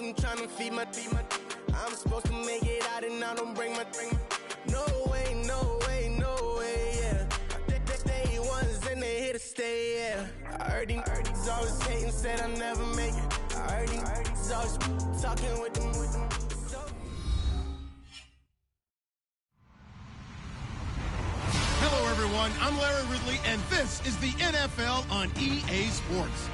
I'm trying to feed my. I'm supposed to make it out and I don't bring my. No way, no way, no way, yeah. Day ones and they here to stay, yeah. I heard these always hating, said I never make it. I heard these always talking with them. Hello, everyone. I'm Larry Ridley, and this is the NFL on EA Sports.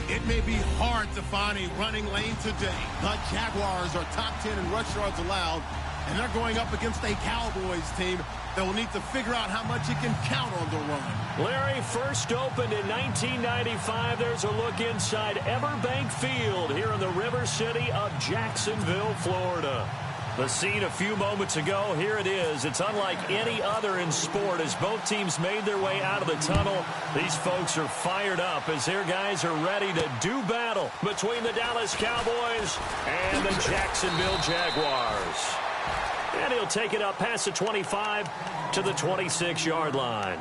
It may be hard to find a running lane today. The Jaguars are top 10 in rush yards allowed, and they're going up against a Cowboys team that will need to figure out how much it can count on the run. Larry, first opened in 1995. There's a look inside Everbank Field here in the River City of Jacksonville, Florida. The scene a few moments ago, here it is. It's unlike any other in sport as both teams made their way out of the tunnel. These folks are fired up as their guys are ready to do battle between the Dallas Cowboys and the Jacksonville Jaguars. And he'll take it up past the 25 to the 26-yard line.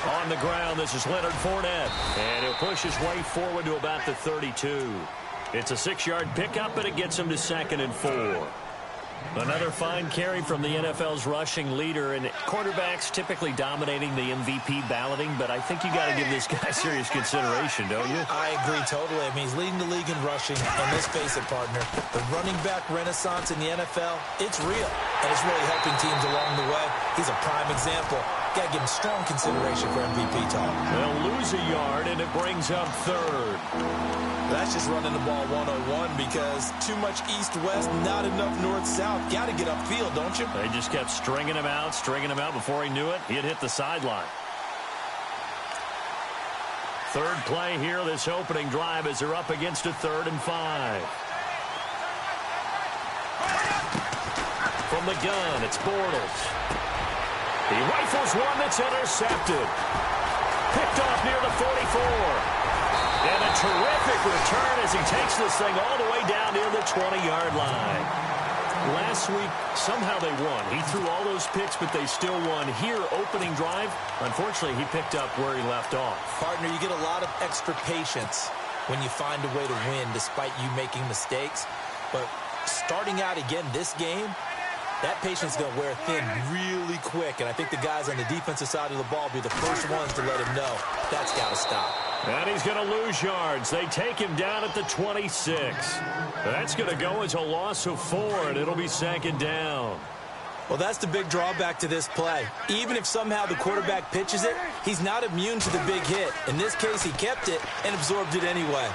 On the ground, this is Leonard Fournette, and he'll push his way forward to about the 32. It's a 6-yard pickup, and it gets him to 2nd and 4. Another fine carry from the NFL's rushing leader, and quarterbacks typically dominating the MVP balloting, but I think you got to give this guy serious consideration, don't you? I agree totally. I mean, he's leading the league in rushing, and let's face it, partner, the running back renaissance in the NFL, it's real, and it's really helping teams along the way. He's a prime example. Got to give him strong consideration for MVP talk. They'll lose a yard, and it brings up 3rd. That's just running the ball 101 because too much east-west, not enough north-south. Got to get upfield, don't you? They just kept stringing him out before he knew it. He had hit the sideline. 3rd play here, this opening drive, as they're up against a 3rd and 5. From the gun, it's Bortles. He rifles one that's intercepted. Picked off near the 44. And a terrific return as he takes this thing all the way down near the 20-yard line. Last week, somehow they won. He threw all those picks, but they still won. Here, opening drive, unfortunately, he picked up where he left off. Partner, you get a lot of extra patience when you find a way to win despite you making mistakes. But starting out again this game, that patience is going to wear thin really quick, and I think the guys on the defensive side of the ball will be the first ones to let him know that's got to stop. And he's going to lose yards. They take him down at the 26. That's going to go as a loss of 4, and it'll be 2nd down. Well, that's the big drawback to this play. Even if somehow the quarterback pitches it, he's not immune to the big hit. In this case, he kept it and absorbed it anyway.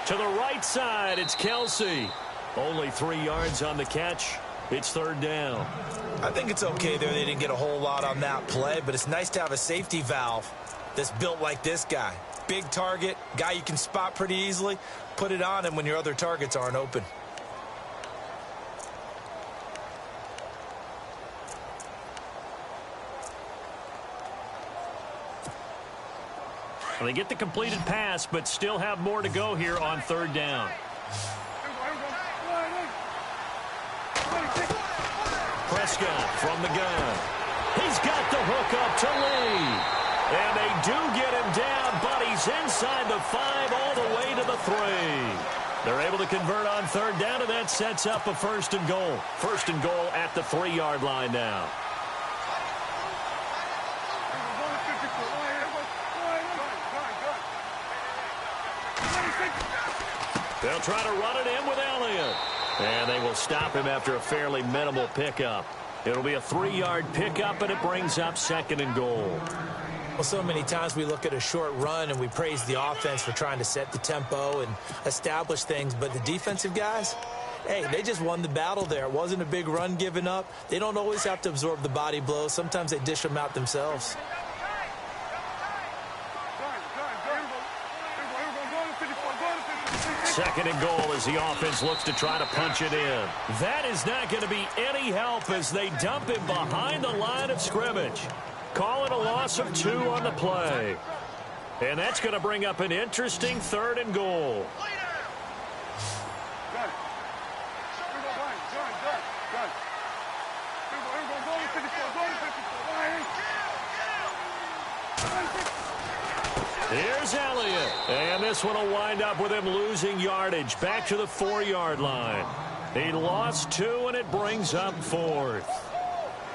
To the right side, it's Kelsey. Only 3 yards on the catch. It's 3rd down. I think it's okay there. They didn't get a whole lot on that play, but it's nice to have a safety valve that's built like this guy. Big target, guy you can spot pretty easily. Put it on him when your other targets aren't open. They get the completed pass, but still have more to go here on 3rd down. Prescott from the gun. He's got the hook up to Lee. And they do get him down, but he's inside the 5 all the way to the 3. They're able to convert on 3rd down, and that sets up a 1st and goal. 1st and goal at the 3-yard line now. They'll try to run it in with Elliott. And they will stop him after a fairly minimal pickup. It'll be a 3-yard pickup, and it brings up 2nd and goal. Well, so many times we look at a short run and we praise the offense for trying to set the tempo and establish things. But the defensive guys, hey, they just won the battle there. It wasn't a big run given up. They don't always have to absorb the body blows. Sometimes they dish them out themselves. 2nd and goal as the offense looks to try to punch it in. That is not going to be any help as they dump him behind the line of scrimmage. Call it a loss of 2 on the play. And that's going to bring up an interesting 3rd and goal. Here's Elliott. And this one will wind up with him losing yardage back to the 4-yard line. He lost 2, and it brings up 4th.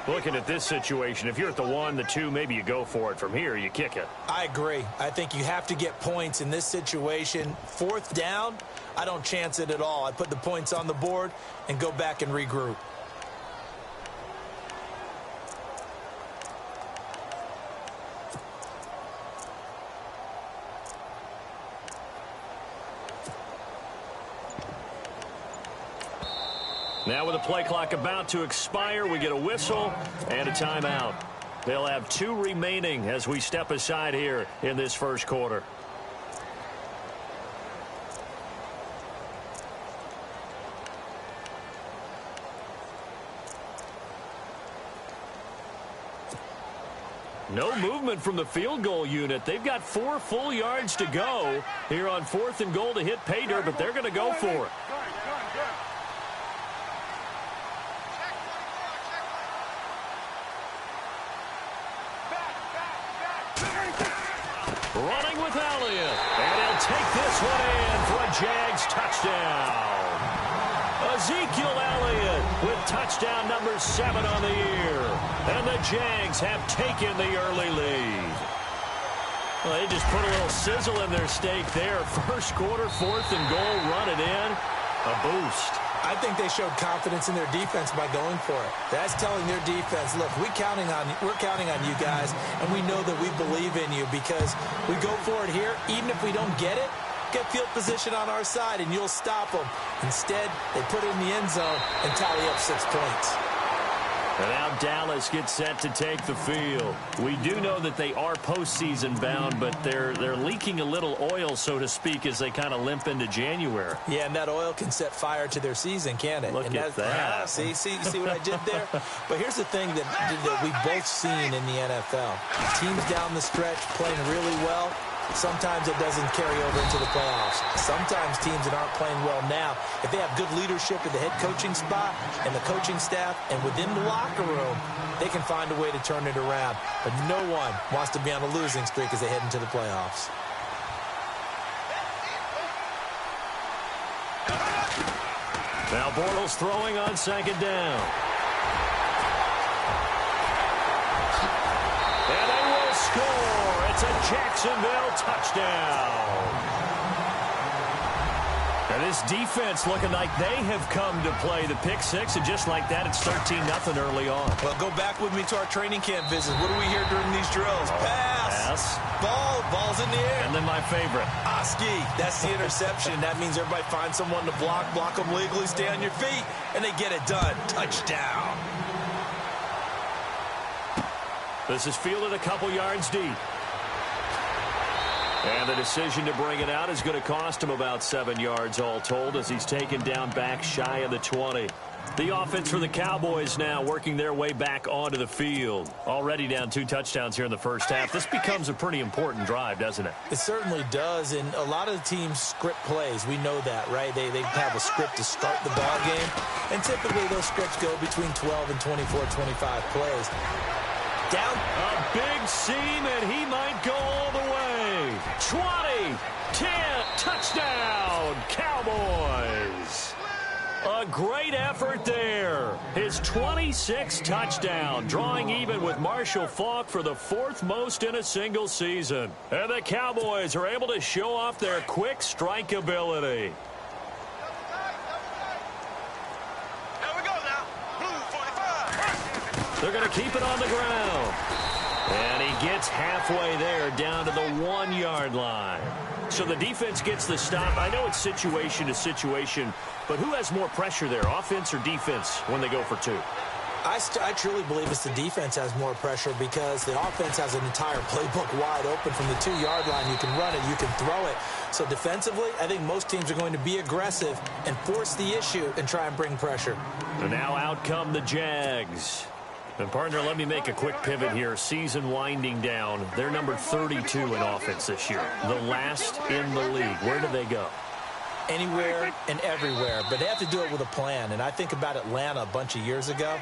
Looking at this situation, if you're at the 1, the 2, maybe you go for it. From here, you kick it. I agree. I think you have to get points in this situation. 4th down, I don't chance it at all. I put the points on the board and go back and regroup. Now with the play clock about to expire, we get a whistle and a timeout. They'll have 2 remaining as we step aside here in this first quarter. No movement from the field goal unit. They've got 4 full yards to go here on 4th and goal to hit pay dirt, but they're going to go for it. Running with Elliott, and he'll take this one in for a Jags touchdown. Ezekiel Elliott with touchdown number 7 on the year. And the Jags have taken the early lead. Well, they just put a little sizzle in their steak there. First quarter, 4th and goal, run it in. A boost. I think they showed confidence in their defense by going for it. That's telling their defense, look, we're counting on you guys, and we know that we believe in you because we go for it here. Even if we don't get it, get field position on our side, and you'll stop them. Instead, they put it in the end zone and tally up 6 points. And now Dallas gets set to take the field. We do know that they are postseason bound, but they're leaking a little oil, so to speak, as they kind of limp into January. Yeah, and that oil can set fire to their season, can't it? Look at that. See what I did there? But here's the thing that we've both seen in the NFL. Teams down the stretch playing really well. Sometimes it doesn't carry over into the playoffs. Sometimes teams that aren't playing well now, if they have good leadership at the head coaching spot and the coaching staff and within the locker room, they can find a way to turn it around. But no one wants to be on a losing streak as they head into the playoffs. Now Bortles throwing on 2nd down. And they will score. It's a Jacksonville touchdown. And this defense looking like they have come to play the pick 6, and just like that, it's 13-0 early on. Well, go back with me to our training camp visits. What do we hear during these drills? Pass. Ball's in the air. And then my favorite. Oski. That's the interception. That means everybody finds someone to block them legally, stay on your feet, and they get it done. Touchdown. This is fielded a couple yards deep. And the decision to bring it out is going to cost him about 7 yards all told as he's taken down back shy of the 20. The offense for the Cowboys now working their way back onto the field. Already down 2 touchdowns here in the first half. This becomes a pretty important drive, doesn't it? It certainly does, and a lot of the teams script plays. We know that, right? They have a script to start the ball game, and typically those scripts go between 12 and 24, 25 plays. Down. A big seam, and he might go all the way. 20, 10, touchdown, Cowboys. A great effort there. His 26th touchdown, drawing even with Marshall Faulk for the 4th most in a single season. And the Cowboys are able to show off their quick strike ability. They're going to keep it on the ground. And he gets halfway there down to the 1-yard line. So the defense gets the stop. I know it's situation to situation, but who has more pressure there, offense or defense, when they go for 2? I truly believe it's the defense has more pressure because the offense has an entire playbook wide open from the 2-yard line. You can run it, you can throw it. So defensively, I think most teams are going to be aggressive and force the issue and try and bring pressure. And now out come the Jags. And, partner, let me make a quick pivot here. Season winding down. They're number 32 in offense this year. The last in the league. Where do they go? Anywhere and everywhere. But they have to do it with a plan. And I think about Atlanta a bunch of years ago.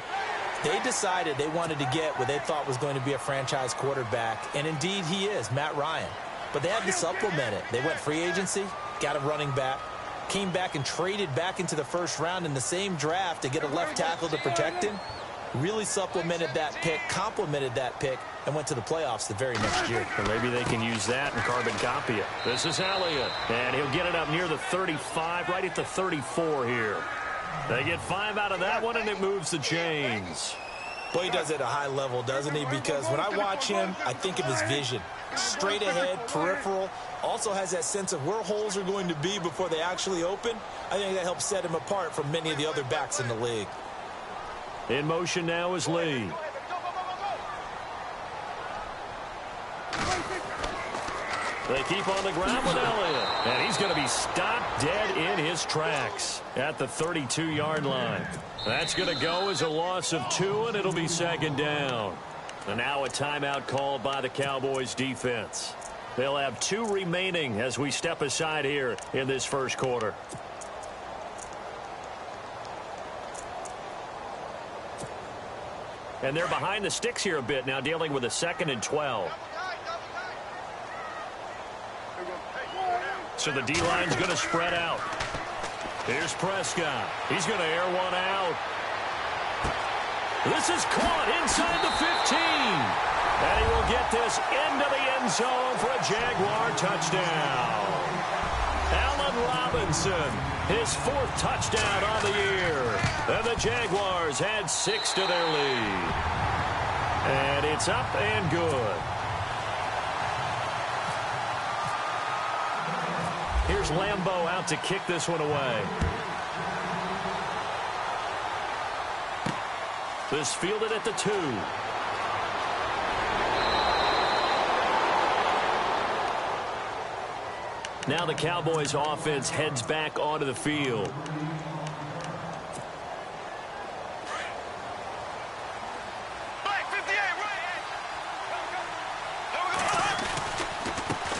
They decided they wanted to get what they thought was going to be a franchise quarterback. And, indeed, he is, Matt Ryan. But they had to supplement it. They went free agency, got a running back, came back and traded back into the first round in the same draft to get a left tackle to protect him. Really supplemented that pick, complemented that pick, and went to the playoffs the very next year. Well, maybe they can use that and carbon copy it. This is Elliott, and he'll get it up near the 35, right at the 34 here. They get 5 out of that one, and it moves the chains. Boy, he does it at a high level, doesn't he? Because when I watch him, I think of his vision. Straight ahead, peripheral, also has that sense of where holes are going to be before they actually open. I think that helps set him apart from many of the other backs in the league. In motion now is Lee. They keep on the ground with Elliott. And he's going to be stopped dead in his tracks at the 32-yard line. That's going to go as a loss of 2, and it'll be second down. And now a timeout called by the Cowboys defense. They'll have 2 remaining as we step aside here in this first quarter. And they're behind the sticks here a bit now, dealing with a 2nd and 12. So the D-line's going to spread out. Here's Prescott. He's going to air one out. This is caught inside the 15. And he will get this into the end zone for a Jaguar touchdown. Allen Robinson, his 4th touchdown on the year. And the Jaguars had 6 to their lead. And it's up and good. Here's Lambeau out to kick this one away. This fielded at the 2. Now the Cowboys offense heads back onto the field.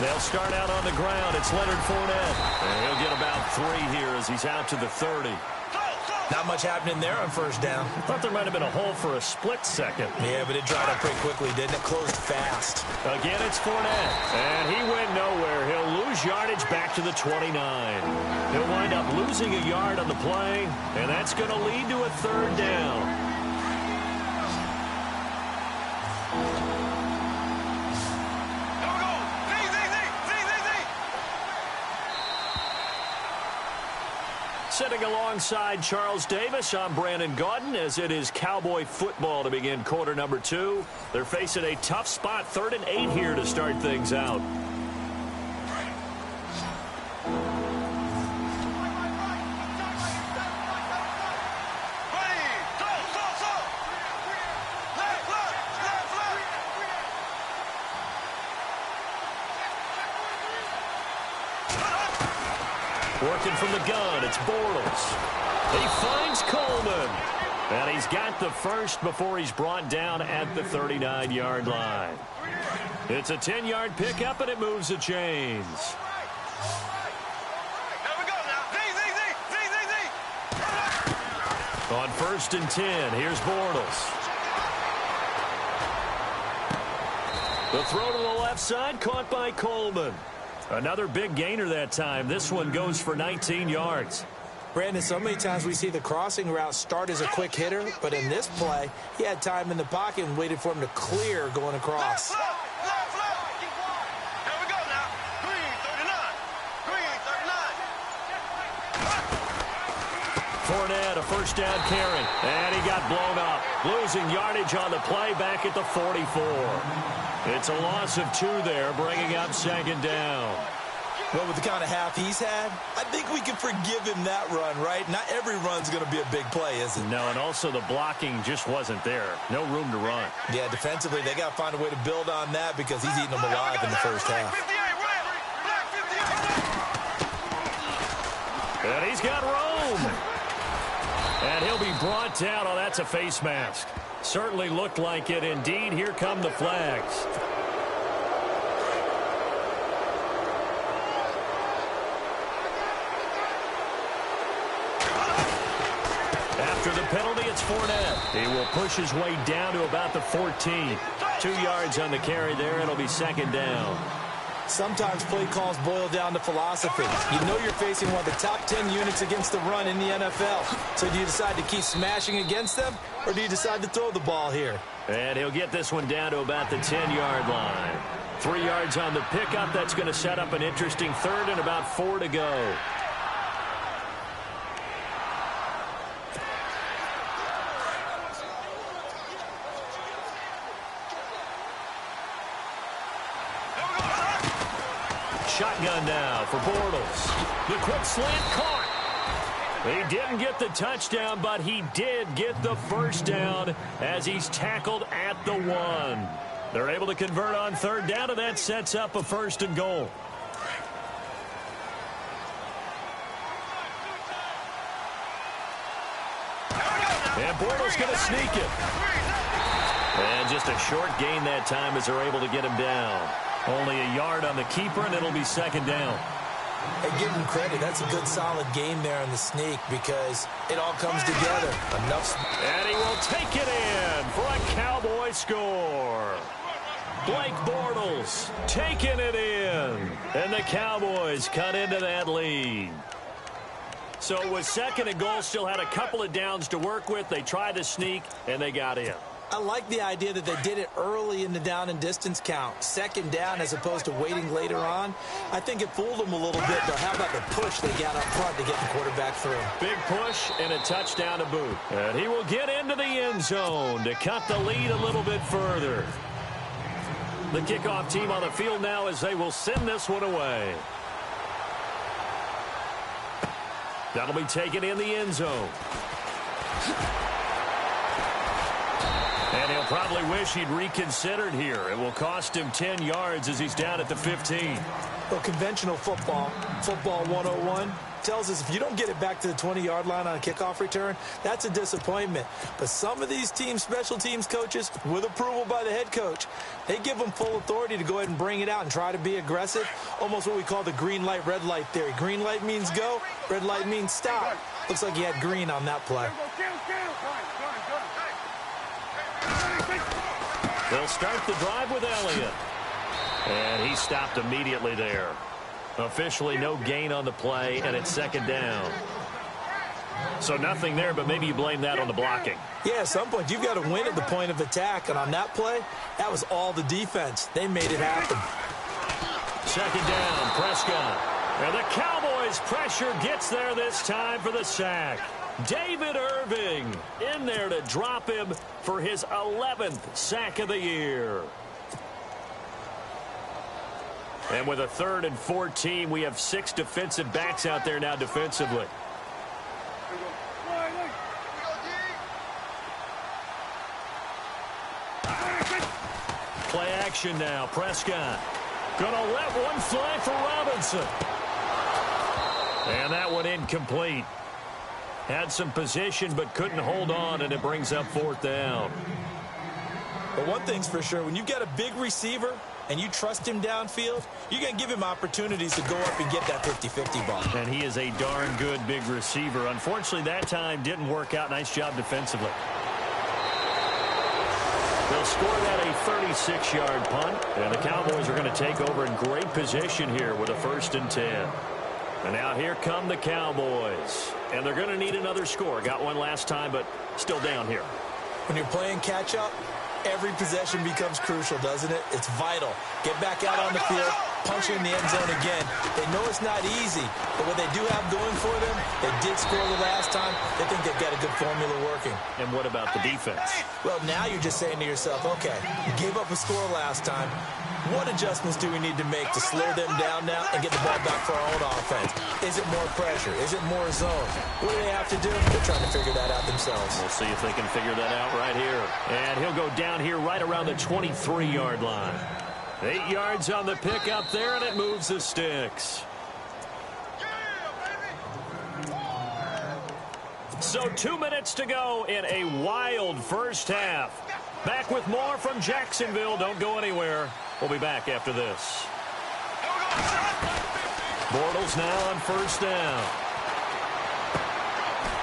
They'll start out on the ground. It's Leonard Fournette. And he'll get about 3 here as he's out to the 30. Not much happening there on first down. Thought there might have been a hole for a split second. Yeah, but it dried up pretty quickly, didn't it? Closed fast. Again, it's Fournette. And he went nowhere. He'll lose yardage back to the 29. He'll wind up losing a yard on the play, and that's going to lead to a 3rd down. Sitting alongside Charles Davis, I'm Brandon Gaudin, as it is Cowboy football to begin quarter number 2. They're facing a tough spot, 3rd and 8 here to start things out. Working from the gun, it's Bortles. He finds Coleman. And he's got the first before he's brought down at the 39-yard line. It's a 10-yard pickup, and it moves the chains. On 1st and 10, here's Bortles. The throw to the left side, caught by Coleman. Another big gainer that time. This one goes for 19 yards. Brandon, so many times we see the crossing route start as a quick hitter, but in this play, he had time in the pocket and waited for him to clear going across. Fournette, a first down carry, and he got blown up. Losing yardage on the play back at the 44. It's a loss of 2 there, bringing up 2nd down. Well, with the kind of half he's had, I think we can forgive him that run, right? Not every run's going to be a big play, is it? No, and also the blocking just wasn't there. No room to run. Yeah, defensively, they got to find a way to build on that because he's eating them alive in the first half. And he's got room. And he'll be brought down. Oh, that's a face mask. Certainly looked like it. Indeed, here come the flags. After the penalty, it's Fournette. He will push his way down to about the 14. 2 yards on the carry there. It'll be second down. Sometimes play calls boil down to philosophy. You know you're facing one of the top 10 units against the run in the NFL. So do you decide to keep smashing against them, or do you decide to throw the ball here? And he'll get this one down to about the 10-yard line. 3 yards on the pickup. That's going to set up an interesting third and about 4 to go. Shotgun now for Bortles. The quick slant caught. He didn't get the touchdown, but he did get the first down as he's tackled at the 1. They're able to convert on third down, and that sets up a 1st and goal. And Bortles going to sneak it. And just a short gain that time as they're able to get him down. Only a yard on the keeper, and it'll be second down. Hey, give him credit. That's a good, solid game there in the sneak because it all comes together. And he will take it in for a Cowboy score. Blake Bortles taking it in. And the Cowboys cut into that lead. So it was 2nd and goal, still had a couple of downs to work with. They tried to sneak, and they got in. I like the idea that they did it early in the down and distance count. 2nd down as opposed to waiting later on. I think it fooled them a little bit, but how about the push they got up front to get the quarterback through? Big push and a touchdown to boot. And he will get into the end zone to cut the lead a little bit further. The kickoff team on the field now as they will send this one away. That'll be taken in the end zone. And he'll probably wish he'd reconsidered here. It will cost him 10 yards as he's down at the 15. Well, conventional football 101, tells us if you don't get it back to the 20-yard line on a kickoff return, that's a disappointment. But some of these teams, special teams coaches, with approval by the head coach, they give them full authority to go ahead and bring it out and try to be aggressive. Almost what we call the green light, red light theory. Green light means go, red light means stop. Looks like he had green on that play. They'll start the drive with Elliott. And he stopped immediately there. Officially no gain on the play, and it's 2nd down. So nothing there, but maybe you blame that on the blocking. Yeah, at some point you've got to win at the point of attack, and on that play, that was all the defense. They made it happen. 2nd down, Prescott. And the Cowboys' pressure gets there this time for the sack. David Irving in there to drop him for his 11th sack of the year. And with a 3rd and 14, we have 6 defensive backs out there now defensively. Play action now. Prescott gonna let one fly for Robinson. And that one incomplete. Had some position but couldn't hold on, and it brings up 4th down. But one thing's for sure, when you've got a big receiver and you trust him downfield, you're going to give him opportunities to go up and get that 50-50 ball. And he is a darn good big receiver. Unfortunately, that time didn't work out. Nice job defensively. They'll score that a 36-yard punt, and the Cowboys are going to take over in great position here with a 1st and 10. And now here come the Cowboys. And they're going to need another score. Got one last time, but still down here. When you're playing catch-up, every possession becomes crucial, doesn't it? It's vital. Get back out on the field, punch in the end zone again. They know it's not easy, but what they do have going for them, they did score the last time. They think they've got a good formula working. And what about the defense? Well, now you're just saying to yourself, okay, you gave up a score last time. What adjustments do we need to make to slow them down now and get the ball back for our own offense? Is it more pressure? Is it more zone? What do they have to do? They're trying to figure that out themselves. We'll see if they can figure that out right here. And he'll go down here right around the 23-yard line. 8 yards on the pickup there, and it moves the sticks. So 2 minutes to go in a wild first half. Back with more from Jacksonville. Don't go anywhere. We'll be back after this. Bortles now on first down.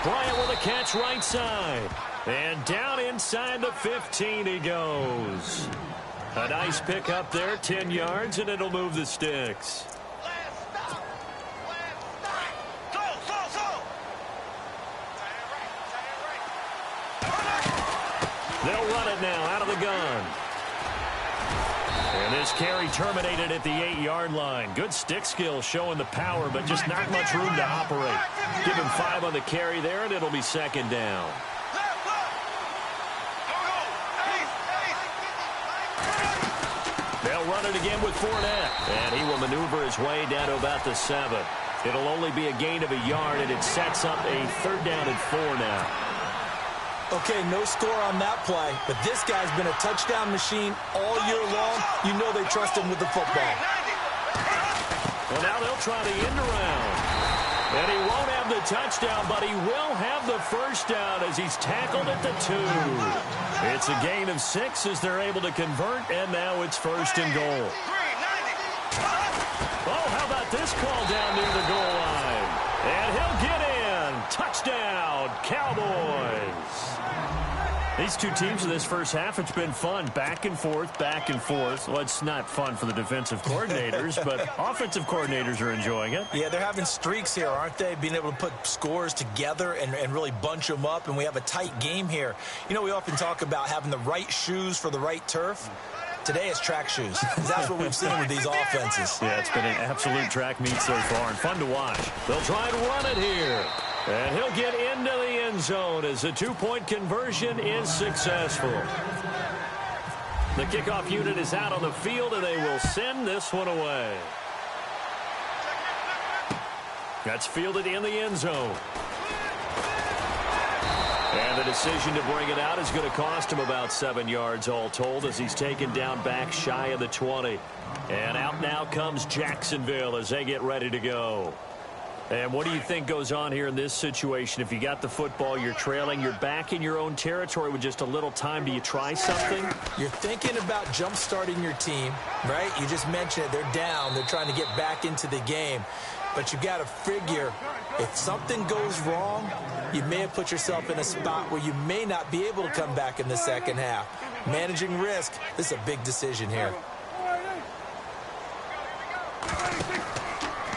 Bryant with a catch right side. And down inside the 15 he goes. A nice pick up there, 10 yards, and it'll move the sticks. They'll run it now out of the gun. And this carry terminated at the 8-yard line. Good stick skill showing the power, but just not much room to operate. Give him 5 on the carry there, and it'll be second down. They'll run it again with Fournette. And he will maneuver his way down to about the 7. It'll only be a gain of a yard, and it sets up a 3rd down and 4 now. Okay, no score on that play, but this guy's been a touchdown machine all year long. You know they trust him with the football. Well, now they'll try the end around. And he won't have the touchdown, but he will have the first down as he's tackled at the 2. It's a gain of 6 as they're able to convert, and now it's 1st and goal. Oh, how about this call down near the goal line? And he'll get in. Touchdown, Cowboys. These two teams in this first half, it's been fun. Back and forth, back and forth. Well, it's not fun for the defensive coordinators, but offensive coordinators are enjoying it. Yeah, they're having streaks here, aren't they? Being able to put scores together and really bunch them up, and we have a tight game here. You know, we often talk about having the right shoes for the right turf. Today it's track shoes. That's what we've seen with these offenses. Yeah, it's been an absolute track meet so far and fun to watch. They'll try and run it here. And he'll get into the end zone as the 2-point conversion is successful. The kickoff unit is out on the field, and they will send this one away. That's fielded in the end zone. And the decision to bring it out is going to cost him about 7 yards all told as he's taken down back shy of the 20. And out now comes Jacksonville as they get ready to go. And what do you think goes on here in this situation? If you got the football, you're trailing, you're back in your own territory with just a little time. Do you try something? You're thinking about jump-starting your team, right? You just mentioned it. They're down. They're trying to get back into the game. But you got to figure, if something goes wrong, you may have put yourself in a spot where you may not be able to come back in the second half. Managing risk, this is a big decision here.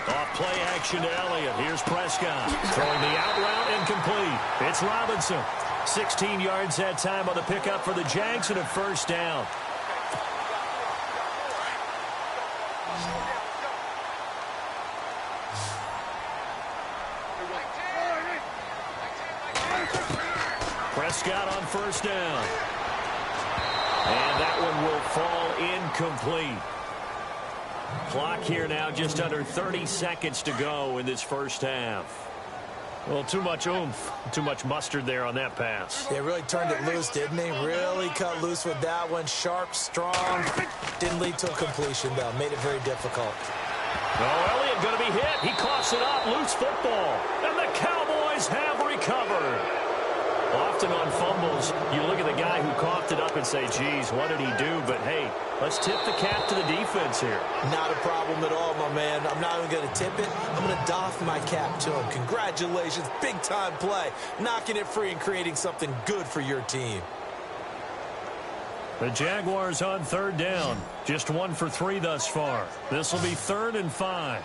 Off play action to Elliott. Here's Prescott. Throwing the out route incomplete. It's Robinson. 16 yards that time on the pickup for the Jags and a 1st down. Prescott on 1st down. And that one will fall incomplete. Clock here now, just under 30 seconds to go in this first half. Well, too much oomph, too much mustard there on that pass. They really turned it loose, didn't they? Really cut loose with that one. Sharp, strong. Didn't lead to a completion, though. Made it very difficult. Oh, Elliott going to be hit. He coughs it up. Loose football. And the Cowboys have recovered. Often on fumbles, you look at the guy who coughed it up and say, geez, what did he do? But, hey, let's tip the cap to the defense here. Not a problem at all, my man. I'm not even going to tip it. I'm going to doff my cap to him. Congratulations. Big-time play. Knocking it free and creating something good for your team. The Jaguars on 3rd down. Just 1 for 3 thus far. This will be 3rd and 5.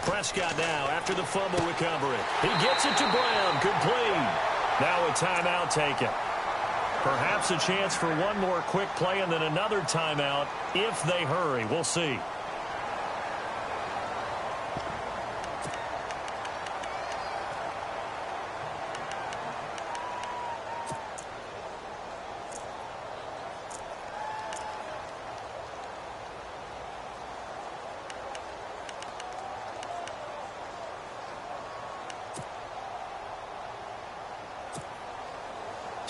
Prescott now after the fumble recovery. He gets it to Brown. Complete. Now a timeout taken. Perhaps a chance for one more quick play and then another timeout if they hurry. We'll see.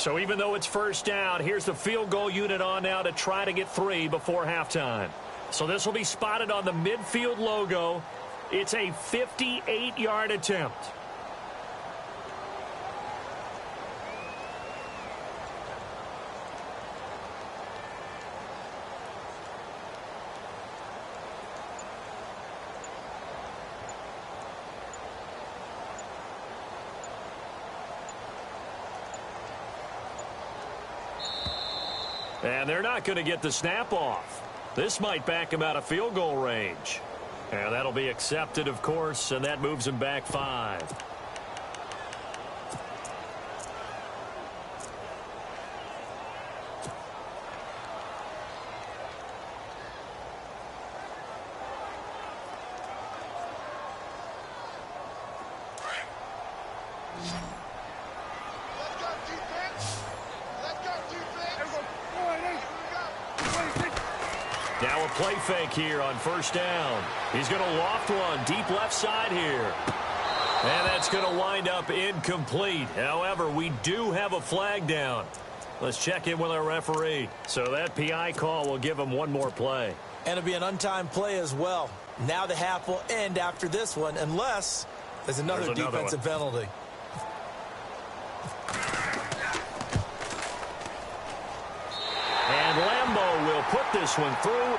So even though it's first down, here's the field goal unit on now to try to get 3 before halftime. So this will be spotted on the midfield logo. It's a 58-yard attempt. And they're not going to get the snap off. This might back him out of field goal range. And that'll be accepted, of course, and that moves him back 5. Now a play fake here on first down. He's going to loft one deep left side here. And that's going to wind up incomplete. However, we do have a flag down. Let's check in with our referee. So that PI call will give him one more play. And it'll be an untimed play as well. Now the half will end after this one, unless there's another defensive penalty. And Lambeau will put this one through.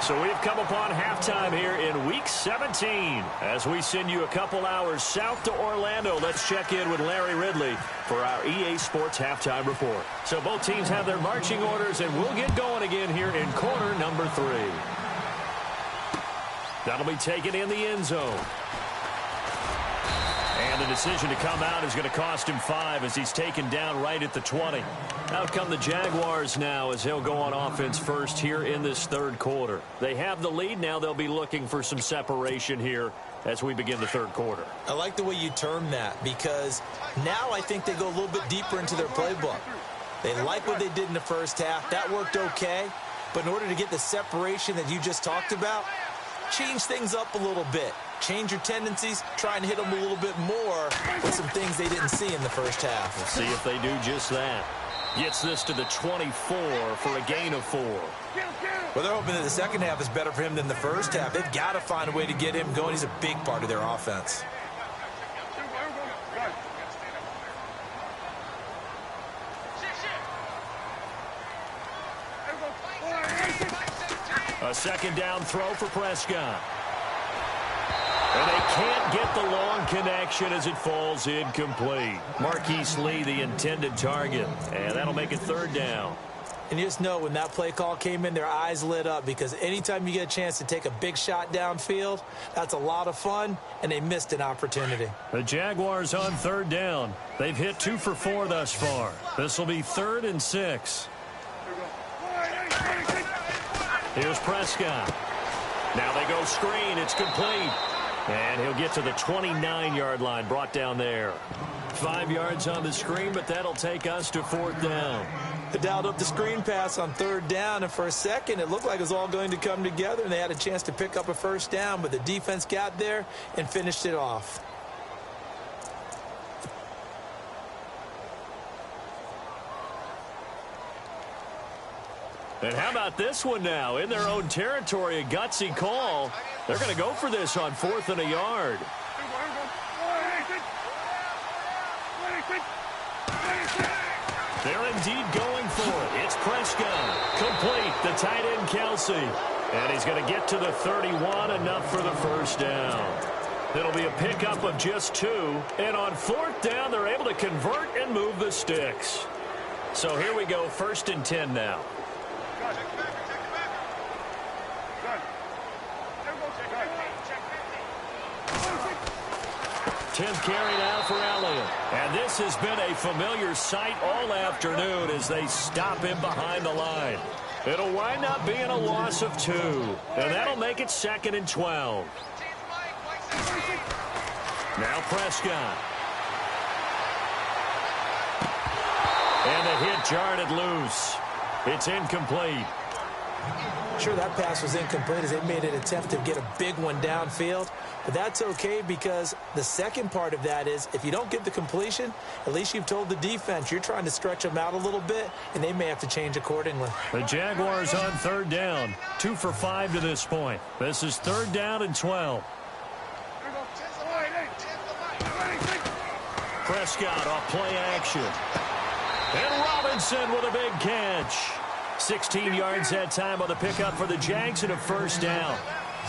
So we've come upon halftime here in Week 17. As we send you a couple hours south to Orlando, let's check in with Larry Ridley for our EA Sports Halftime Report. So both teams have their marching orders, and we'll get going again here in quarter number 3. That'll be taken in the end zone. And the decision to come out is going to cost him 5 as he's taken down right at the 20. Out come the Jaguars now as they'll go on offense first here in this third quarter. They have the lead. Now they'll be looking for some separation here as we begin the third quarter. I like the way you term that, because now I think they go a little bit deeper into their playbook. They like what they did in the first half. That worked okay. But in order to get the separation that you just talked about, change things up a little bit. Change your tendencies, try and hit them a little bit more with some things they didn't see in the first half. We'll see if they do just that. Gets this to the 24 for a gain of 4. Well, they're hoping that the second half is better for him than the first half. They've got to find a way to get him going. He's a big part of their offense. A second down throw for Prescott. And they can't get the long connection as it falls incomplete. Marquise Lee, the intended target. And that'll make it third down. And you just know when that play call came in, their eyes lit up, because anytime you get a chance to take a big shot downfield, that's a lot of fun, and they missed an opportunity. The Jaguars on third down. They've hit 2 for 4 thus far. This will be 3rd and 6. Here's Prescott. Now they go screen. It's complete. And he'll get to the 29-yard line, brought down there. 5 yards on the screen, but that'll take us to 4th down. They dialed up the screen pass on 3rd down, and for a second it looked like it was all going to come together, and they had a chance to pick up a first down, but the defense got there and finished it off. And how about this one now? In their own territory, a gutsy call. They're going to go for this on 4th and a yard. They're indeed going for it. It's Prescott. Complete. The tight end, Kelsey. And he's going to get to the 31, enough for the first down. It'll be a pickup of just 2. And on 4th down, they're able to convert and move the sticks. So here we go, 1st and 10 now. 10th carry now for Elliott. And this has been a familiar sight all afternoon as they stop him behind the line. It'll wind up being a loss of 2. And that'll make it 2nd and 12. Now Prescott. And the hit jarred it loose. It's incomplete. Sure, that pass was incomplete as they made an attempt to get a big one downfield. But that's okay because the second part of that is if you don't get the completion, at least you've told the defense you're trying to stretch them out a little bit, and they may have to change accordingly. The Jaguars on third down. 2 for 5 to this point. This is 3rd down and 12. Prescott off play action. And Robinson with a big catch. 16 yards that time on the pickup for the Jags and a first down.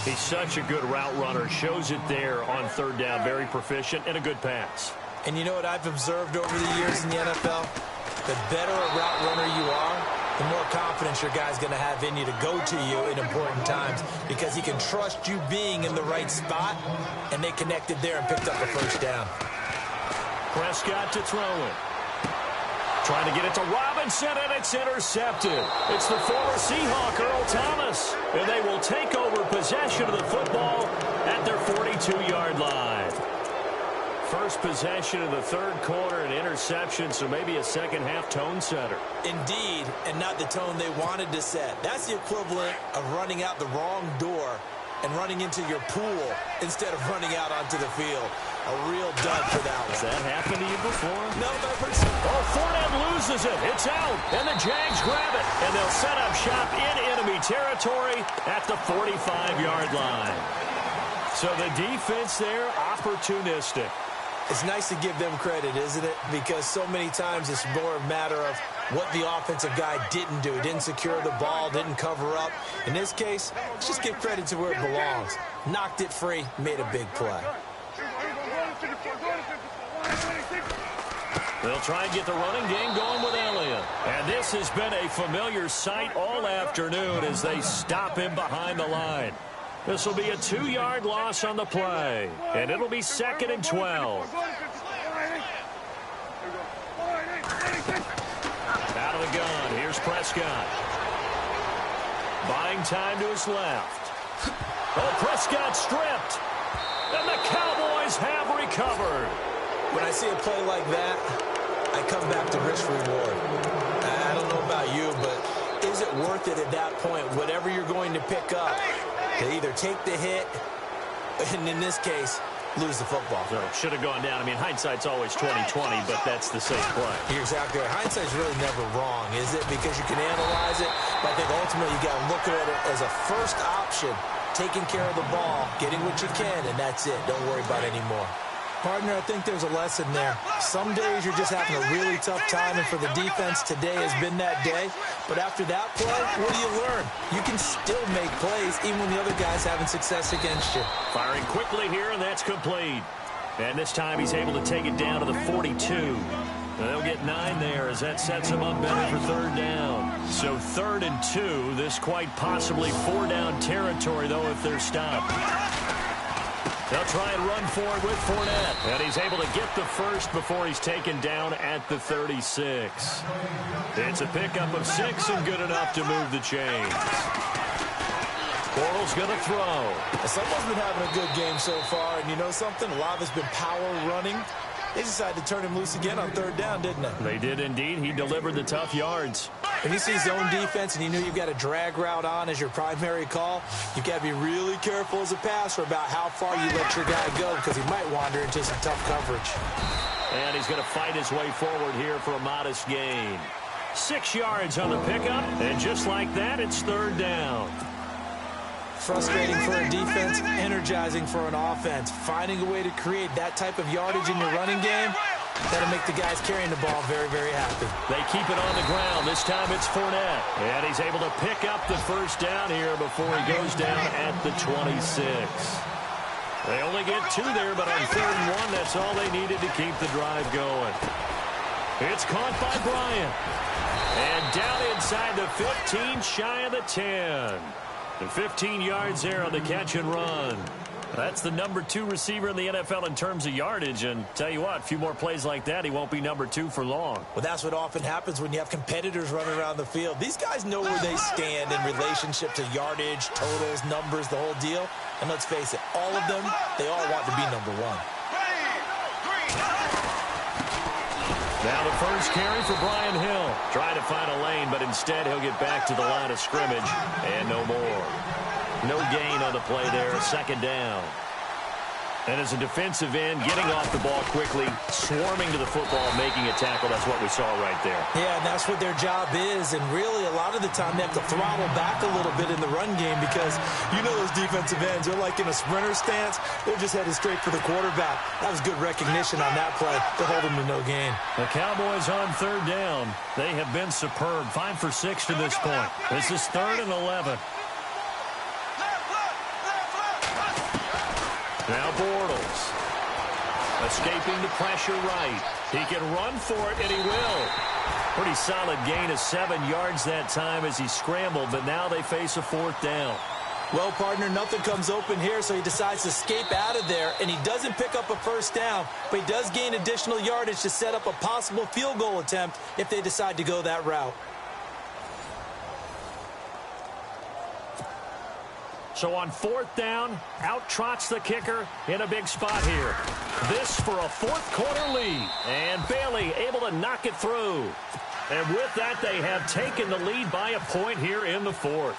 He's such a good route runner. Shows it there on 3rd down. Very proficient and a good pass. And you know what I've observed over the years in the NFL? The better a route runner you are, the more confidence your guy's going to have in you to go to you in important times because he can trust you being in the right spot, and they connected there and picked up a first down. Prescott to throw it. Trying to get it to Robinson, and it's intercepted. It's the former Seahawk, Earl Thomas, and they will take over possession of the football at their 42-yard line. First possession of the 3rd quarter, an interception, so maybe a second-half tone setter. Indeed, and not the tone they wanted to set. That's the equivalent of running out the wrong door and running into your pool instead of running out onto the field. A real dud for that one. Has that happened to you before? No, never. Oh, Fournette loses it. It's out, and the Jags grab it, and they'll set up shop in enemy territory at the 45-yard line. So the defense there, opportunistic. It's nice to give them credit, isn't it? Because so many times it's more a matter of what the offensive guy didn't do. Didn't secure the ball, didn't cover up. In this case, let's just give credit to where it belongs. Knocked it free, made a big play. They'll try and get the running game going with Elliott. And this has been a familiar sight all afternoon as they stop him behind the line. This will be a 2-yard loss on the play, and it'll be 2nd and 12. Out of the gun, here's Prescott. Buying time to his left. Oh, Prescott stripped. And the Cowboys have recovered. When I see a play like that, I come back to risk-reward. I don't know about you, but is it worth it at that point, whatever you're going to pick up, to either take the hit, and in this case, lose the football? So should have gone down. I mean, hindsight's always 20/20, but that's the same play. You're exactly right. Hindsight's really never wrong, is it? Because you can analyze it, but I think ultimately you got to look at it as a first option, taking care of the ball, getting what you can, and that's it. Don't worry about it anymore. Partner, I think there's a lesson there. Some days you're just having a really tough time, and for the defense, today has been that day. But after that play, what do you learn? You can still make plays even when the other guy's having success against you. Firing quickly here, and that's complete. And this time he's able to take it down to the 42. And they'll get 9 there as that sets him up better for 3rd down. So 3rd and 2. This quite possibly 4-down territory, though, if they're stopped. They'll try and run for it with Fournette. And he's able to get the first before he's taken down at the 36. It's a pickup of 6 and good enough to move the chains. Bortles going to throw. Someone's been having a good game so far, and you know something? A lot of it's been power running. They decided to turn him loose again on 3rd down, didn't they? They did indeed. He delivered the tough yards. When you see zone defense and you know you've got a drag route on as your primary call, you've got to be really careful as a passer about how far you let your guy go because he might wander into some tough coverage. And he's going to fight his way forward here for a modest gain. 6 yards on the pickup, and just like that, it's 3rd down. Frustrating for a defense, energizing for an offense. Finding a way to create that type of yardage in your running game, that'll make the guys carrying the ball very, very happy. They keep it on the ground. This time it's Fournette. And he's able to pick up the first down here before he goes down at the 26. They only get 2 there, but on 3rd and 1, that's all they needed to keep the drive going. It's caught by Bryant. And down inside the 15, shy of the 10. And 15 yards there on the catch and run. That's the number 2 receiver in the NFL in terms of yardage. And tell you what, a few more plays like that, he won't be number 2 for long. Well, that's what often happens when you have competitors running around the field. These guys know where they stand in relationship to yardage, totals, numbers, the whole deal. And let's face it, all of them, they all want to be number 1. Now the first carry for Brian Hill. Trying to find a lane, but instead he'll get back to the line of scrimmage and no more. No gain on the play there. Second down. And as a defensive end, getting off the ball quickly, swarming to the football, making a tackle. That's what we saw right there. Yeah, and that's what their job is. And really, a lot of the time, they have to throttle back a little bit in the run game because you know those defensive ends, they're like in a sprinter stance. They're just headed straight for the quarterback. That was good recognition on that play to hold them to no gain. The Cowboys on third down. They have been superb. 5 for 6 to this point. This is 3rd and 11. Now Bortles, escaping the pressure right. He can run for it, and he will. Pretty solid gain of 7 yards that time as he scrambled, but now they face a 4th down. Well, partner, nothing comes open here, so he decides to escape out of there, and he doesn't pick up a first down, but he does gain additional yardage to set up a possible field goal attempt if they decide to go that route. So on 4th down, out trots the kicker in a big spot here. This for a 4th quarter lead. And Bailey able to knock it through. And with that, they have taken the lead by a point here in the 4th.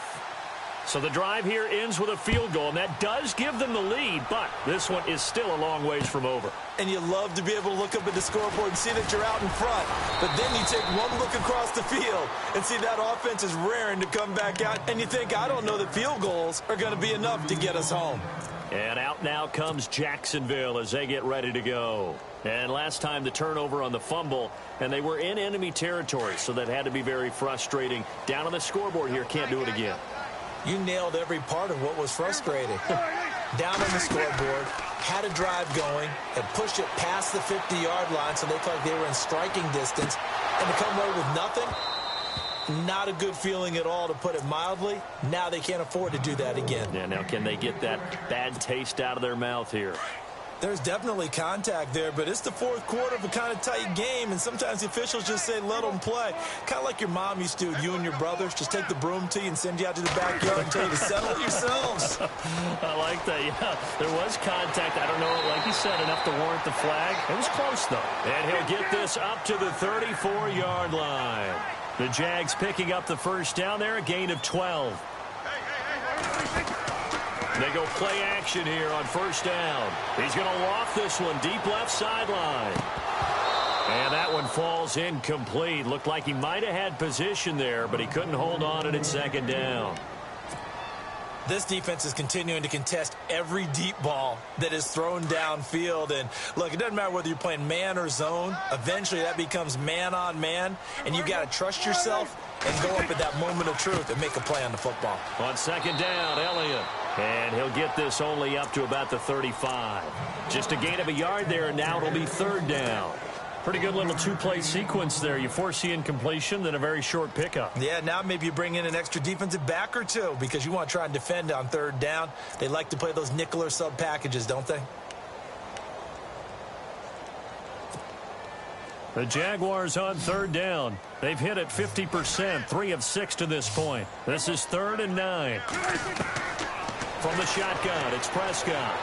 So the drive here ends with a field goal, and that does give them the lead, but this one is still a long ways from over. And you love to be able to look up at the scoreboard and see that you're out in front. But then you take one look across the field and see that offense is raring to come back out. And you think, I don't know that field goals are going to be enough to get us home. And out now comes Jacksonville as they get ready to go. And last time the turnover on the fumble, and they were in enemy territory, so that had to be very frustrating. Down on the scoreboard here, can't do it again. You nailed every part of what was frustrating. Down on the scoreboard, had a drive going, and pushed it past the 50-yard line so they felt like they were in striking distance. And to come away with nothing, not a good feeling at all, to put it mildly. Now they can't afford to do that again. Yeah, now can they get that bad taste out of their mouth here? There's definitely contact there, but it's the 4th quarter of a kind of tight game, and sometimes the officials just say, let them play. Kind of like your mom used to, you and your brothers, just take the broom to you and send you out to the backyard and tell you to settle it yourselves. I like that, yeah. There was contact. I don't know, like you said, enough to warrant the flag. It was close, though. And he'll get this up to the 34-yard line. The Jags picking up the first down there, a gain of 12. They go play action here on first down. He's going to loft this one deep left sideline. And that one falls incomplete. Looked like he might have had position there, but he couldn't hold on to it at second down. This defense is continuing to contest every deep ball that is thrown downfield. And, look, it doesn't matter whether you're playing man or zone. Eventually, that becomes man on man, and you got to trust yourself and go up at that moment of truth and make a play on the football. On second down, Elliott. And he'll get this only up to about the 35. Just a gain of a yard there, and now it'll be 3rd down. Pretty good little 2-play sequence there. You foresee incompletion, then a very short pickup. Yeah, now maybe you bring in an extra defensive back or two because you want to try and defend on 3rd down. They like to play those nickel or sub packages, don't they? The Jaguars on 3rd down. They've hit it 50%, 3 of 6 to this point. This is 3rd and 9. From the shotgun, it's Prescott.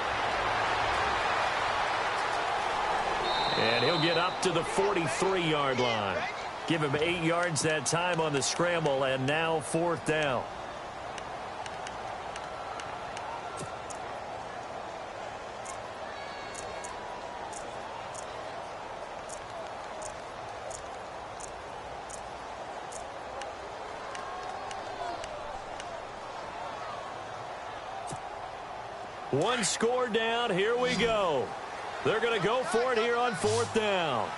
And he'll get up to the 43-yard line. Give him 8 yards that time on the scramble, and now 4th down. One score down. Here we go. They're going to go for it here on 4th down.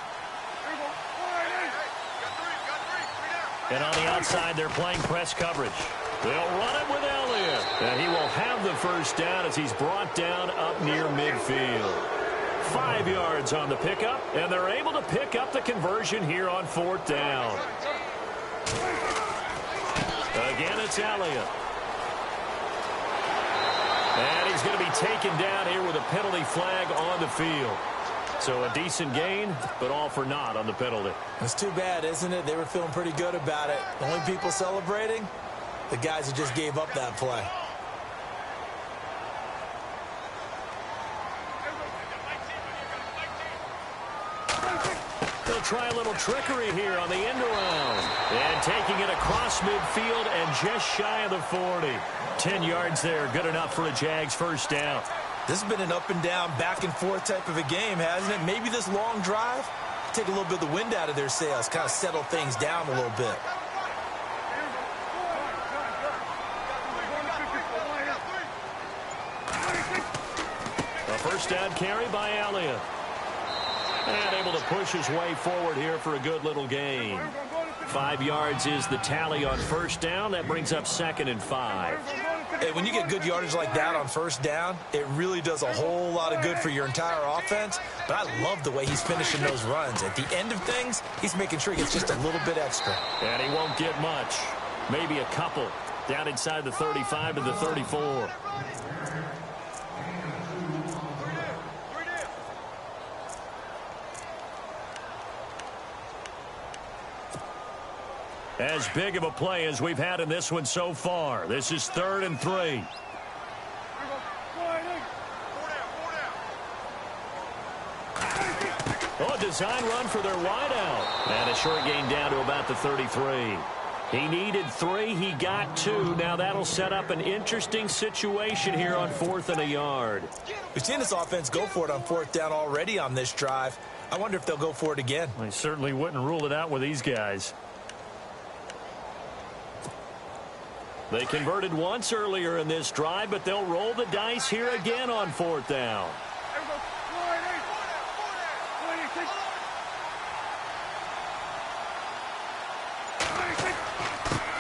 And on the outside, they're playing press coverage. They'll run it with Elliott. And he will have the first down as he's brought down up near midfield. 5 yards on the pickup, and they're able to pick up the conversion here on 4th down. Again, it's Elliott. And he's going to be taken down here with a penalty flag on the field. So a decent gain, but all for naught on the penalty. It's too bad, isn't it? They were feeling pretty good about it. The only people celebrating, the guys who just gave up that play. They'll try a little trickery here on the end around. And taking it across midfield and just shy of the 40. 10 yards there, good enough for a Jags first down. This has been an up and down, back and forth type of a game, hasn't it? Maybe this long drive, take a little bit of the wind out of their sails, kind of settle things down a little bit. A first down carry by Elliott. And able to push his way forward here for a good little gain. 5 yards is the tally on first down. That brings up 2nd and 5. Hey, when you get good yardage like that on first down, it really does a whole lot of good for your entire offense. But I love the way he's finishing those runs. At the end of things, he's making sure he gets just a little bit extra. And he won't get much. Maybe a couple. Down inside the 35 to the 34. As big of a play as we've had in this one so far. This is 3rd and 3. Oh, a design run for their wideout. And a short gain down to about the 33. He needed 3. He got 2. Now that'll set up an interesting situation here on 4th and a yard. We've seen this offense go for it on 4th down already on this drive. I wonder if they'll go for it again. I certainly wouldn't rule it out with these guys. They converted once earlier in this drive, but they'll roll the dice here again on 4th down.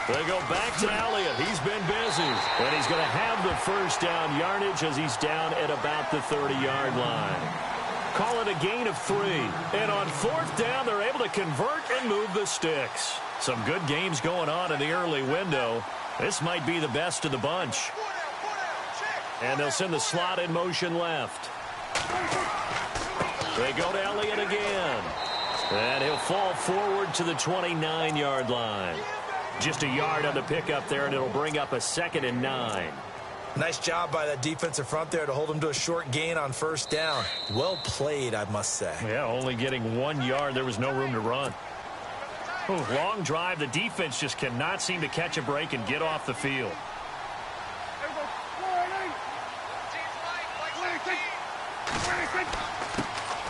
They go back to Elliott. He's been busy. And he's going to have the first down yardage as he's down at about the 30-yard line. Call it a gain of 3. And on 4th down, they're able to convert and move the sticks. Some good games going on in the early window. This might be the best of the bunch. And they'll send the slot in motion left. They go to Elliott again. And he'll fall forward to the 29-yard line. Just a yard on the pickup there, and it'll bring up a 2nd and 9. Nice job by that defensive front there to hold him to a short gain on first down. Well played, I must say. Yeah, only getting 1 yard. There was no room to run. Ooh, long drive. The defense just cannot seem to catch a break and get off the field.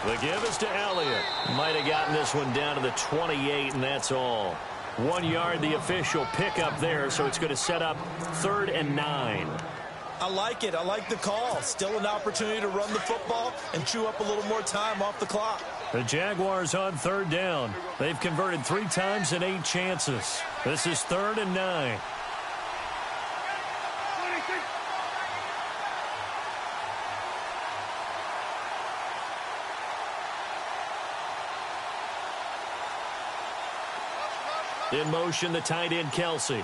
The give is to Elliott. Might have gotten this one down to the 28, and that's all. 1 yard, the official pickup there, so it's going to set up 3rd and 9. I like it. I like the call. Still an opportunity to run the football and chew up a little more time off the clock. The Jaguars on 3rd down. They've converted 3 times in 8 chances. This is 3rd and 9. In motion, the tight end, Kelsey.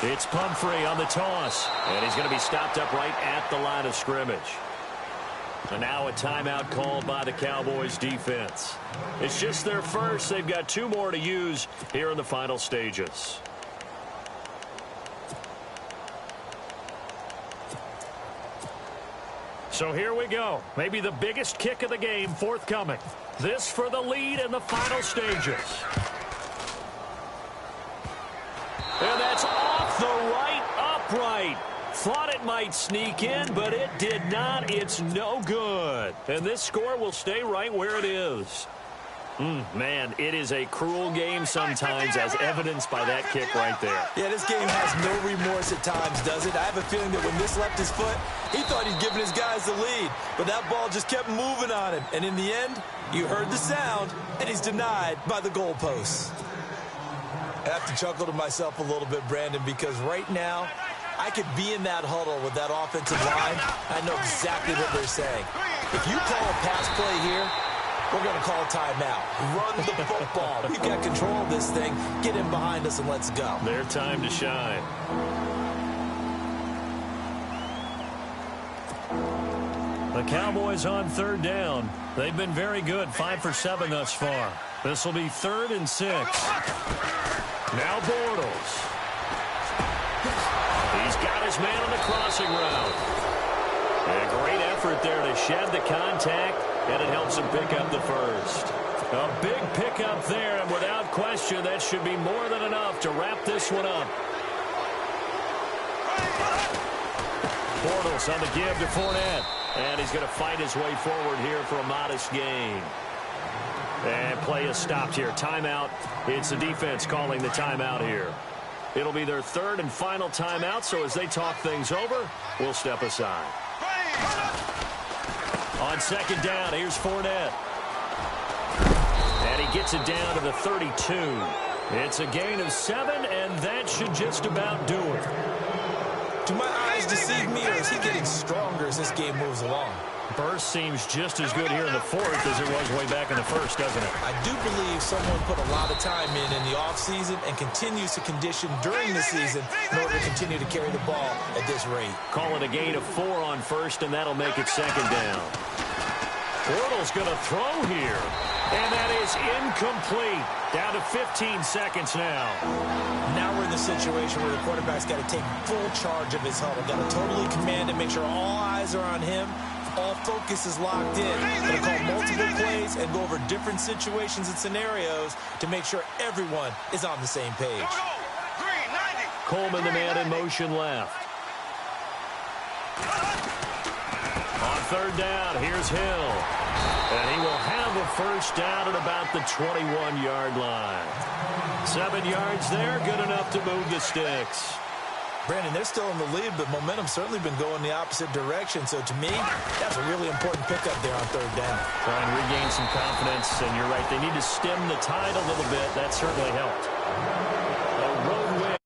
It's Pumphrey on the toss. And he's going to be stopped up right at the line of scrimmage. And now a timeout called by the Cowboys defense. It's just their first. They've got 2 more to use here in the final stages. So here we go. Maybe the biggest kick of the game forthcoming. This for the lead in the final stages. And that's off the right upright. Thought it might sneak in, but it did not. It's no good. And this score will stay right where it is. Man, it is a cruel game sometimes, as evidenced by that kick right there. Yeah, this game has no remorse at times, does it? I have a feeling that when this left his foot, he thought he'd given his guys the lead. But that ball just kept moving on him. And in the end, you heard the sound, and he's denied by the goalposts. I have to chuckle to myself a little bit, Brandon, because right now, I could be in that huddle with that offensive line. I know exactly what they're saying. If you call a pass play here, we're going to call a timeout. Run the football. We've got control of this thing. Get him behind us and let's go. Their time to shine. The Cowboys on 3rd down. They've been very good, 5 for 7 thus far. This will be 3rd and 6. Now Bortles. He's got his man on the crossing route. A great effort there to shed the contact and it helps him pick up the first. A big pickup there, and without question, that should be more than enough to wrap this one up. Bortles on the give to Fournette, and he's going to fight his way forward here for a modest gain. And play is stopped here. Timeout. It's the defense calling the timeout here. It'll be their third and final timeout, so as they talk things over, we'll step aside. On second down, here's Fournette. And he gets it down to the 32. It's a gain of 7, and that should just about do it. Do my eyes deceive me, or is he getting stronger as this game moves along? Burst seems just as good here in the fourth as it was way back in the first, doesn't it? I do believe someone put a lot of time in the offseason and continues to condition during the season in order to continue to carry the ball at this rate. Call it a gain of 4 on first, and that'll make it second down. Bortles going to throw here, and that is incomplete. Down to 15 seconds now. Now we're in the situation where the quarterback's got to take full charge of his huddle. Got to totally command and make sure all eyes are on him. All focus is locked in. Going to call multiple plays and go over different situations and scenarios to make sure everyone is on the same page. Coleman, the man in motion left. On third down, here's Hill. And he will have a first down at about the 21-yard line. 7 yards there, good enough to move the sticks. Brandon, they're still in the lead, but momentum's certainly been going the opposite direction. So to me, that's a really important pickup there on third down. Try and regain some confidence, and you're right, they need to stem the tide a little bit. That certainly helped. A road win